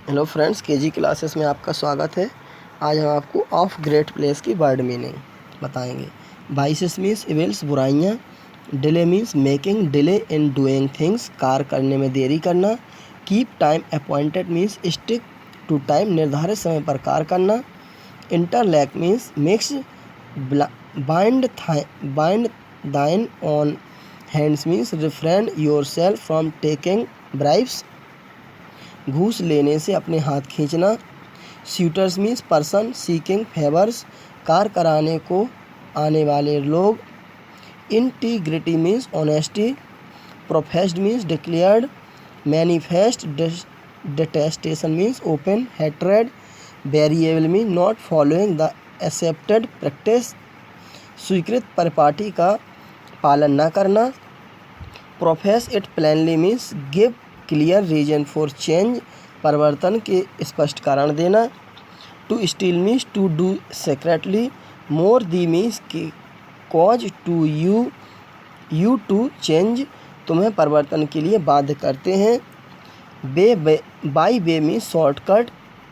Hello friends, KG classes में आपका स्वागत है। आज हम आपको ऑफ ग्रेट प्लेस की वर्ड मीनिंग बताएंगे। वाइसेस मीन्स इविल्स, बुराइयाँ। Delay means making delay in doing things, कार्य करने में देरी करना। Keep time appointed means stick to time, निर्धारित समय पर कार्य करना। Interlace means mix. Bind thine on hands means refrain yourself from taking bribes, घूस लेने से अपने हाथ खींचना। Suitors means person seeking favours, कार्य कराने को आने वाले लोग। Integrity means honesty. Professed means declared. Manifest detestation means open hatred. Variable means not following the accepted practice, स्वीकृत परिपाटी का पालन न करना। Profess it plainly means give clear reason for change, परिवर्तन के स्पष्ट कारण देना। To steal means to do secretly. More the means cause to you to change, तुम्हें परिवर्तन के लिए बाध्य करते हैं। Byway means shortcut.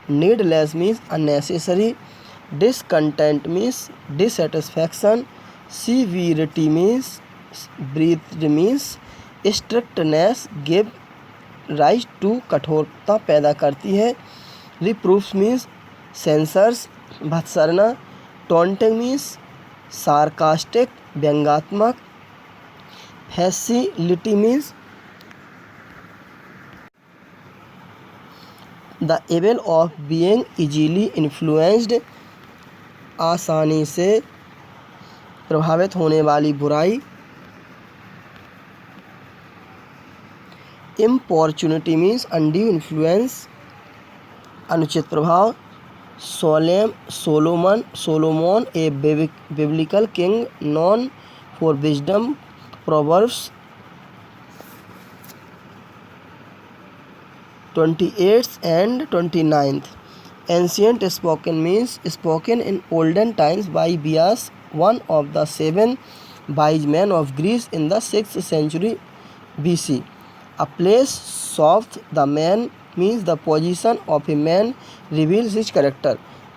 Needless means unnecessary. Discontent means dissatisfaction. Severity means breath means strictness give rise to, कठोरता पैदा करती है। रिप्रूफ्स मीन्स सेंसर्स, भत्सरना। टॉन्टिंग मीन्स सार्कास्टिक, व्यंग्यात्मक। Facility means the able of being easily influenced, आसानी से प्रभावित होने वाली बुराई। इम्पॉर्चुनिटी मीन्स अनड्यू इन्फ्लुएंस, अनुचित प्रभाव। Solomon A biblical king non for wisdom, proverbs 28 and 29। Ancient spoken means spoken in olden times by Beas, one of the 7 wise men of Greece in the 6th century BC। A place of the man means the position of a man reveals his character,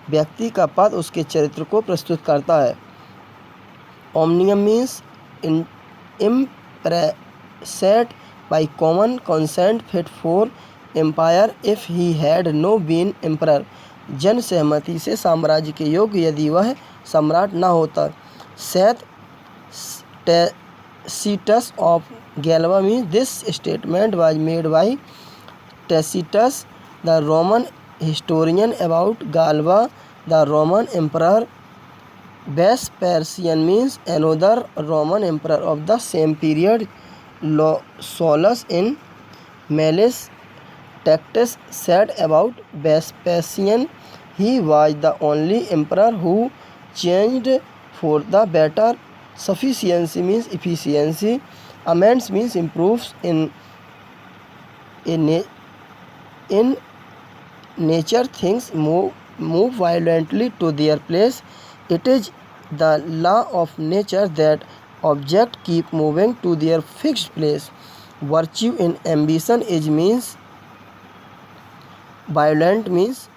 व्यक्ति का पद उसके चरित्र को प्रस्तुत करता है। ओमनियम means impressed by common consent fit for empire if he had no been emperor, जन सहमति से साम्राज्य के योग्य यदि वह सम्राट न होता। Seth Tacitus of Galba means this statement was made by Tacitus, the Roman historian, about Galba, the Roman emperor। Vespasian means another Roman emperor of the same period। Solus in Malice Tactus said about Vespasian, he was the only emperor who changed for the better। Sufficiency means efficiency। Amends means improves in nature, things move violently to their place। It is the law of nature that objects keep moving to their fixed place। Virtue in ambition is means violent means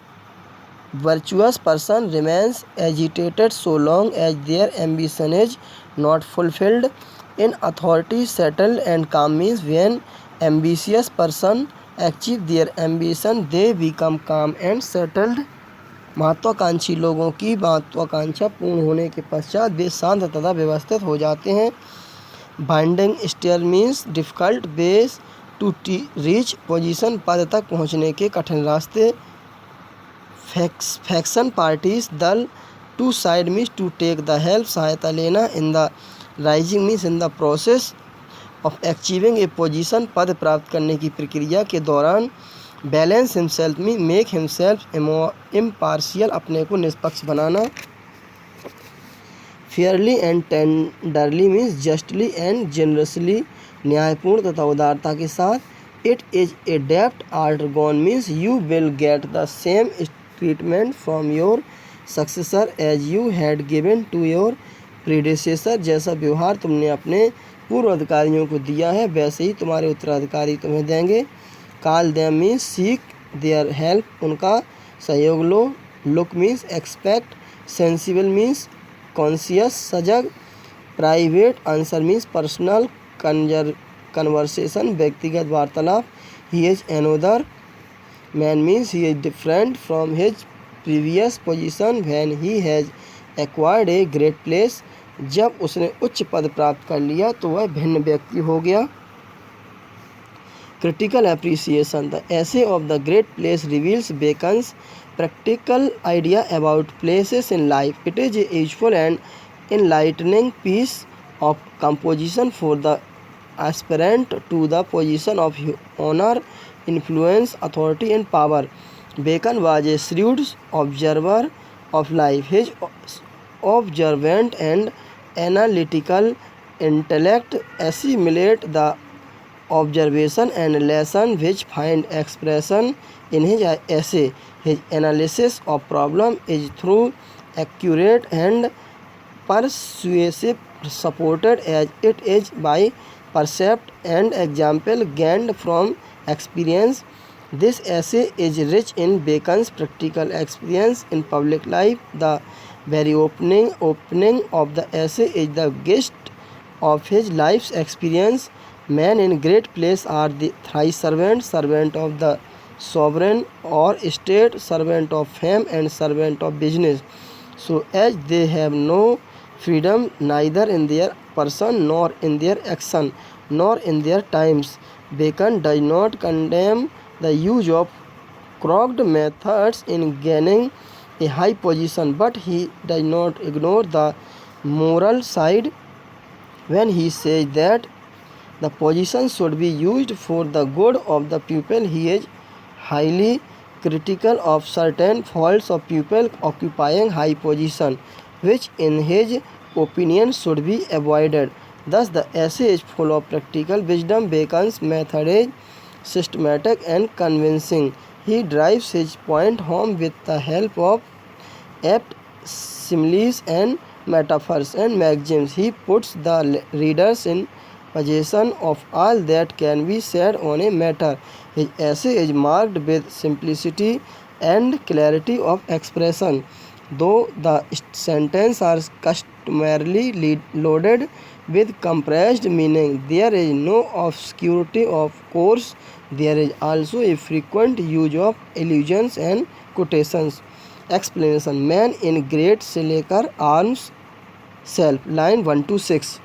virtuous person remains agitated so long as their ambition is not fulfilled। In authority, settled and calm means when ambitious person achieve their ambition they become calm and settled। महत्वाकांक्षी लोगों की महत्वाकांक्षा पूर्ण होने के पश्चात वे शांत तथा व्यवस्थित हो जाते हैं। Binding stair means difficult base to reach position, पद तक पहुंचने के कठिन रास्ते। फैक्शन पार्टीज दल। To side means to take the help, सहायता लेना। In the rising means in the process of achieving a position, पद प्राप्त करने की प्रक्रिया के दौरान। Balance himself mean make himself impartial, अपने को निष्पक्ष बनाना। Fairly and tenderly means justly and generously, न्यायपूर्ण तथा उदारता के साथ। इट इज़ ए डेप्ट art gone means you will get the same treatment from your successor as you had given to your predecessor, जैसा व्यवहार तुमने अपने पूर्व अधिकारियों को दिया है वैसे ही तुम्हारे उत्तराधिकारी तुम्हें देंगे। Call them means seek their help, उनका सहयोग लो। Look means expect, sensible means conscious सजग, private answer means personal conversation व्यक्तिगत वार्तालाप। He is another man means he is different from his previous position. When he has acquired a great place, जब उसने उच्च पद प्राप्त कर लिया तो वह भिन्न व्यक्ति हो गया। Critical appreciation, the essay of the great place reveals beckons practical idea about places in life. It is a useful and enlightening piece of composition for the aspirant to the position of honor, influence, authority and power. Bacon was a shrewd observer of life. His observant and analytical intellect assimilate the observation and lesson which find expression in his essay. His analysis of problem is through accurate and persuasive, supported as it is by percept and example gained from experience. This essay is rich in Bacon's practical experience in public life. The very opening of the essay is the gist of his life's experience. Men in great place are the thrice servant, servant of the sovereign or state, servant of fame and servant of business. So as they have no freedom neither in their person nor in their action nor in their times. Bacon does not condemn the use of crooked methods in gaining a high position, but he does not ignore the moral side when he says that the position should be used for the good of the people. He is highly critical of certain faults of people occupying high position, which in his opinion should be avoided. Thus the essay is full of practical wisdom. Bacon's method is systematic and convincing. He drives his point home with the help of apt similes and metaphors and maxims. He puts the readers in possession of all that can be said on a matter. His essay is marked with simplicity and clarity of expression. Though the sentences are customarily loaded with compressed meaning, there is no obscurity. Of course, there is also a frequent use of allusions and quotations. Explanation: Man in great से लेकर arms self, line 1 to 6.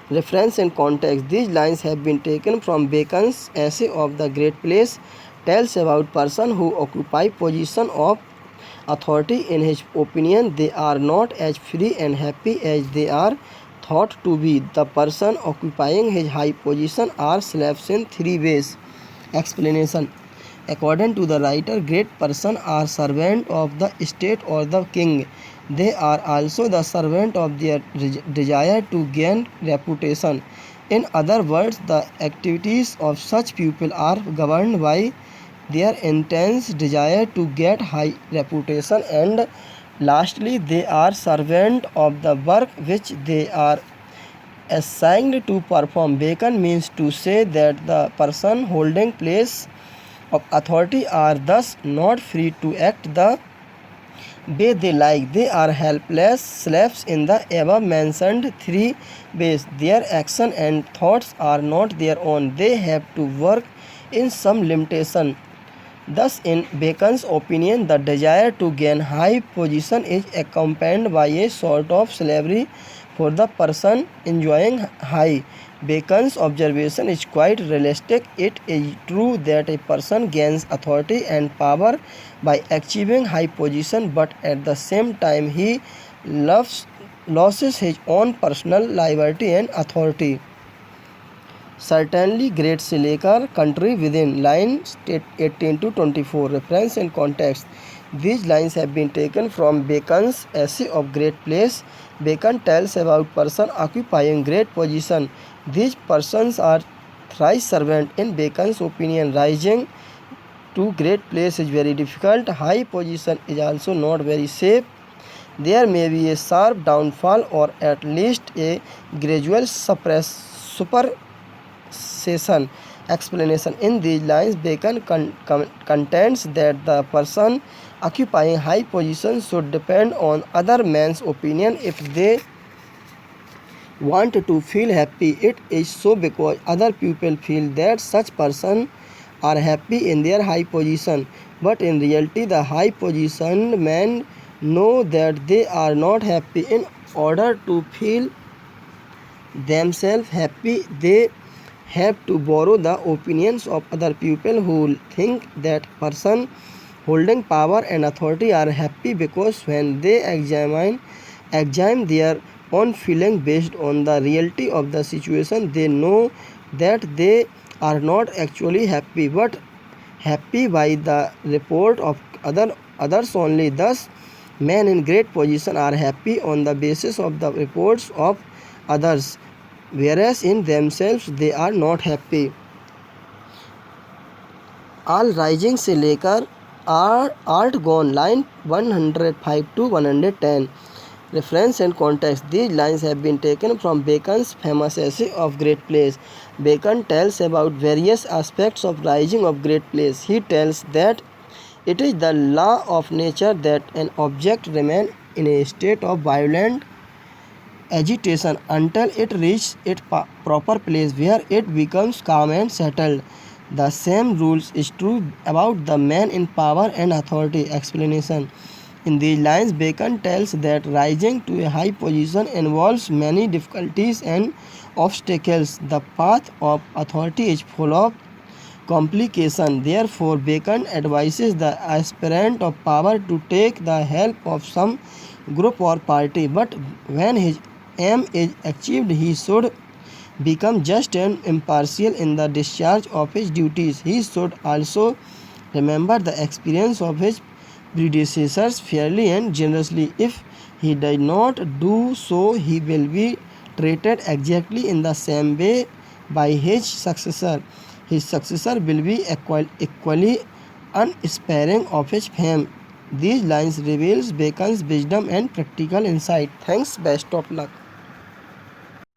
Reference and context: These lines have been taken from Bacon's essay of the Great Place. Tells about person who occupy position of authority. In his opinion, they are not as free and happy as they are thought to be. The person occupying his high position are slaves in three ways. Explanation: According to the writer, great persons are servants of the state or the king. They are also the servant of their desire to gain reputation. In other words, the activities of such people are governed by their intense desire to get high reputation, and lastly, they are servants of the work which they are assigned to perform. Bacon means to say that the person holding place of authority are thus not free to act the way they like. They are helpless slaves in the above mentioned three ways. Their action and thoughts are not their own. They have to work in some limitation. Thus, in Bacon's opinion, the desire to gain high position is accompanied by a sort of slavery for the person enjoying high. Bacon's observation is quite realistic. It is true that a person gains authority and power by achieving high position, but at the same time he loses his own personal liberty and authority. Certainly great से लेकर country within, line 18 to 24. Reference and context: These lines have been taken from Bacon's essay of Great Place. Bacon tells about person occupying great position. These persons are thrice servant. In Bacon's opinion, rising to great place is very difficult. High position is also not very safe. There may be a sharp downfall or at least a gradual supersession. Explanation. In these lines, Bacon contends that the person occupying high positions should depend on other men's opinion if they want to feel happy. It is so because other people feel that such persons are happy in their high position, but in reality the high positioned men know that they are not happy. In order to feel themselves happy, they have to borrow the opinions of other people who think that person holding power and authority are happy, because when they examine their own feeling based on the reality of the situation, they know that they are not actually happy, but happy by the report of others only. Thus, men in great position are happy on the basis of the reports of others, whereas in themselves they are not happy. All rising से लेकर art gone line 105 to 110. Reference and context. These lines have been taken from Bacon's famous essay of Great Place. Bacon tells about various aspects of rising of great place. He tells that it is the law of nature that an object remains in a state of violent agitation until it reaches its proper place where it becomes calm and settled. The same rules is true about the man in power and authority. Explanation. In these lines, Bacon tells that rising to a high position involves many difficulties and obstacles. The path of authority is full of complication. Therefore, Bacon advises the aspirant of power to take the help of some group or party, but when his aim is achieved, he should become just and impartial in the discharge of his duties. He should also remember the experience of his predecessors fairly and generously. If he does not do so, he will be treated exactly in the same way by his successor. His successor will be equally unsparing of his fame. These lines reveals Bacon's wisdom and practical insight. Thanks. Best of luck.